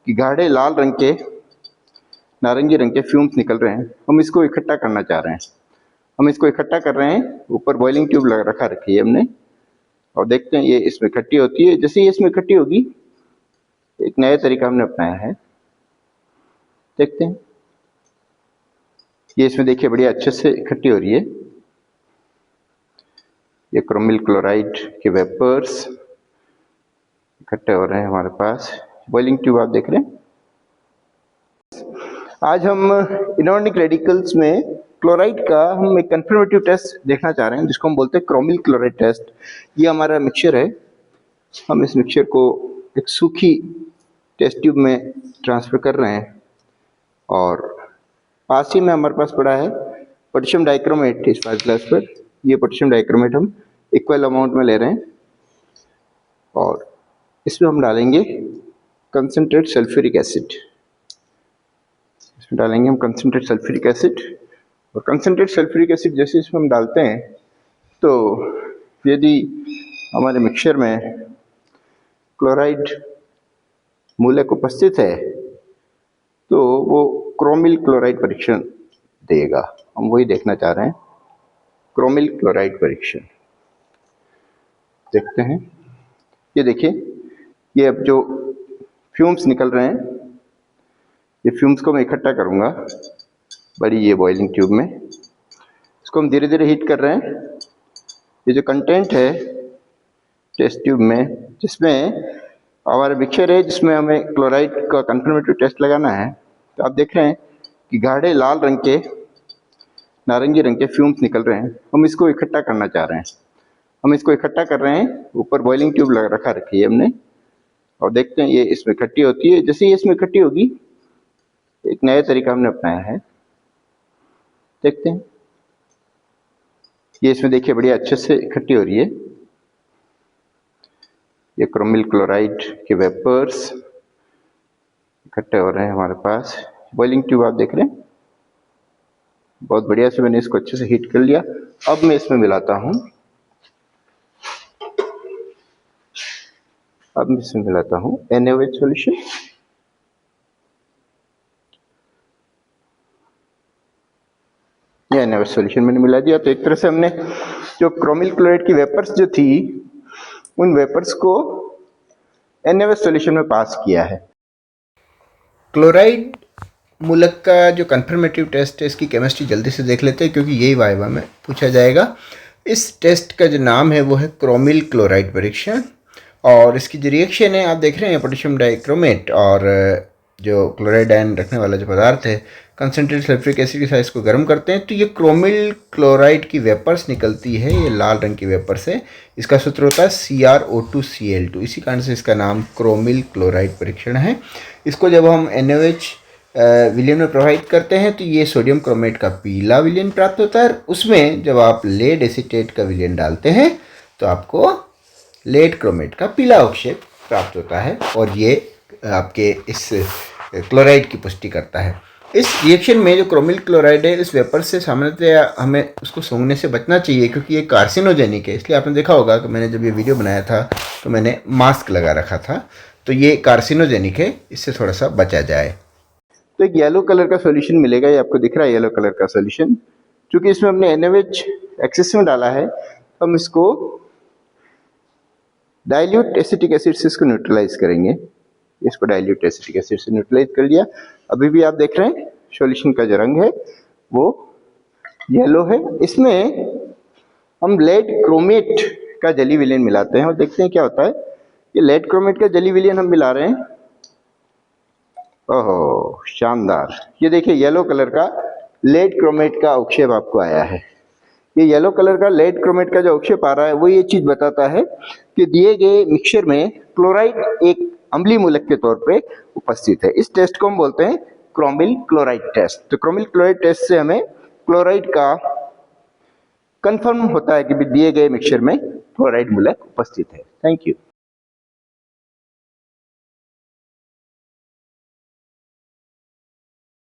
कि गाढ़े लाल रंग के नारंगी रंग के फ्यूम्स निकल रहे हैं। हम इसको इकट्ठा करना चाह रहे हैं। हम इसको इकट्ठा कर रहे हैं। ऊपर बॉइलिंग ट्यूब लगा रखी है हमने, और देखते हैं ये इसमें इकट्ठी होती है। जैसे ये इसमें इकट्ठी होगी, एक नया तरीका हमने अपनाया है। देखते हैं, ये इसमें देखिए बढ़िया अच्छे से इकट्ठी हो रही है। ये क्रोमिल क्लोराइड के वेपर्स इकट्ठे हो रहे हैं हमारे पास। बॉइलिंग ट्यूब आप देख रहे हैं। आज हम इनऑर्गेनिक रेडिकल्स में क्लोराइड का हम एक कंफर्मेटिव टेस्ट देखना चाह रहे हैं, जिसको हम बोलते हैं क्रोमिल क्लोराइड टेस्ट। ये हमारा मिक्सचर है। हम इस मिक्सचर को एक सूखी टेस्ट ट्यूब में ट्रांसफर कर रहे हैं, और पास ही में हमारे पास पड़ा है पोटेशियम डाइक्रोमेट इस पास ग्लास पर। ये पोटेशियम डाइक्रोमेट हम इक्वल अमाउंट में ले रहे हैं, और इसमें हम डालेंगे कंसनट्रेट सल्फ्यूरिक एसिड। इसमें डालेंगे हम कंसनट्रेट सल्फ्यूरिक एसिड, और कंसनट्रेट सल्फ्यूरिक एसिड जैसे इसमें हम डालते हैं, तो यदि हमारे मिक्सचर में क्लोराइड मूलक उपस्थित है तो वो क्रोमिल क्लोराइड परीक्षण देगा। हम वही देखना चाह रहे हैं, क्रोमिल क्लोराइड परीक्षण। देखते हैं, ये देखिए, ये अब जो फ्यूम्स निकल रहे हैं, ये फ्यूम्स को मैं इकट्ठा करूंगा बड़ी ये बॉइलिंग ट्यूब में। इसको हम धीरे धीरे हीट कर रहे हैं। ये जो कंटेंट है टेस्ट ट्यूब में, जिसमें हमारा मिक्सचर है, जिसमें हमें क्लोराइड का कंफर्मेटिव टेस्ट लगाना है, तो आप देख रहे हैं कि गाढ़े लाल रंग के नारंगी रंग के फ्यूम्स निकल रहे हैं। हम इसको इकट्ठा करना चाह रहे हैं। हम इसको इकट्ठा कर रहे हैं। ऊपर बॉइलिंग ट्यूब लगा रखी है हमने, और देखते हैं ये इसमें इकट्ठी होती है। जैसे ये इसमें इकट्ठी होगी, एक नया तरीका हमने अपनाया है। देखते हैं, ये इसमें देखिए बढ़िया अच्छे से इकट्ठी हो रही है। ये क्रोमिल क्लोराइड के वेपर्स इकट्ठे हो रहे हैं हमारे पास। बॉइलिंग ट्यूब आप देख रहे हैं। बहुत बढ़िया से मैंने इसको अच्छे से हीट कर लिया। अब मैं इसमें मिलाता हूं। अब मैं इसमें मिलाता हूं NaOH सॉल्यूशन। ये NaOH सॉल्यूशन मैंने मिला दिया। तो एक तरह से हमने जो क्रोमिल क्लोराइड की वेपर्स जो थी, उन वेपर्स को NaOH सॉल्यूशन में पास किया है। क्लोराइड मूलक का जो कंफर्मेटिव टेस्ट है, इसकी केमिस्ट्री जल्दी से देख लेते हैं, क्योंकि यही वाइवा में पूछा जाएगा। इस टेस्ट का जो नाम है वो है क्रोमिल क्लोराइड परीक्षण, और इसकी जो रिएक्शन है आप देख रहे हैं, पोटेशियम डाइक्रोमेट और जो क्लोराइड आयन रखने वाला जो पदार्थ है, कंसनट्रेट सल्फ्यूरिक एसिड के साथ इसको गर्म करते हैं, तो ये क्रोमिल क्लोराइड की वेपर्स निकलती है। ये लाल रंग की वेपर्स है। इसका सूत्र होता है CrO2Cl2। इसी कारण से इसका नाम क्रोमिल क्लोराइड परीक्षण है। इसको जब हम NaOH विलयन में प्रोवाइड करते हैं, तो ये सोडियम क्रोमेट का पीला विलयन प्राप्त होता है। उसमें जब आप लेड एसीटेट का विलयन डालते हैं, तो आपको लेड क्रोमेट का पीला अवक्षेप प्राप्त होता है, और ये आपके इस क्लोराइड की पुष्टि करता है। इस रिएक्शन में जो क्रोमिल क्लोराइड है, इस वेपर से सामान्यतः हमें उसको सूंघने से बचना चाहिए, क्योंकि ये कार्सिनोजेनिक है। इसलिए आपने देखा होगा कि मैंने जब ये वीडियो बनाया था तो मैंने मास्क लगा रखा था। तो ये कार्सिनोजेनिक है, इससे थोड़ा सा बचा जाए। तो एक येलो कलर का सॉल्यूशन मिलेगा। ये आपको दिख रहा है येलो कलर का सॉल्यूशन। क्योंकि इसमें हमने NaOH एक्सेस में डाला है, हम इसको डाइल्यूट एसिटिक एसिड से इसको न्यूट्रलाइज करेंगे। इसको डाइल्यूट एसिटिक एसिड से न्यूट्रलाइज कर लिया। अभी भी आप देख रहे हैं सॉल्यूशन का जो रंग है वो येलो है। इसमें हम लेड क्रोमेट का जली विलयन मिलाते हैं, और देखते हैं क्या होता है। ये लेड क्रोमेट का जली विलयन हम मिला रहे हैं। ओहो, शानदार। ये देखिए येलो कलर का लेड क्रोमेट का अवक्षेप आपको आया है। ये येलो कलर का लेड क्रोमेट का जो अवक्षेप आ रहा है, वो ये चीज बताता है कि दिए गए मिक्सचर में क्लोराइड एक अम्लीय मूलक के तौर पे उपस्थित है। इस टेस्ट को हम बोलते हैं क्रोमिल क्लोराइड टेस्ट। तो क्रोमिल क्लोराइड टेस्ट से हमें क्लोराइड का कंफर्म होता है कि दिए गए मिक्सचर में क्लोराइड मूलक उपस्थित है। Thank you.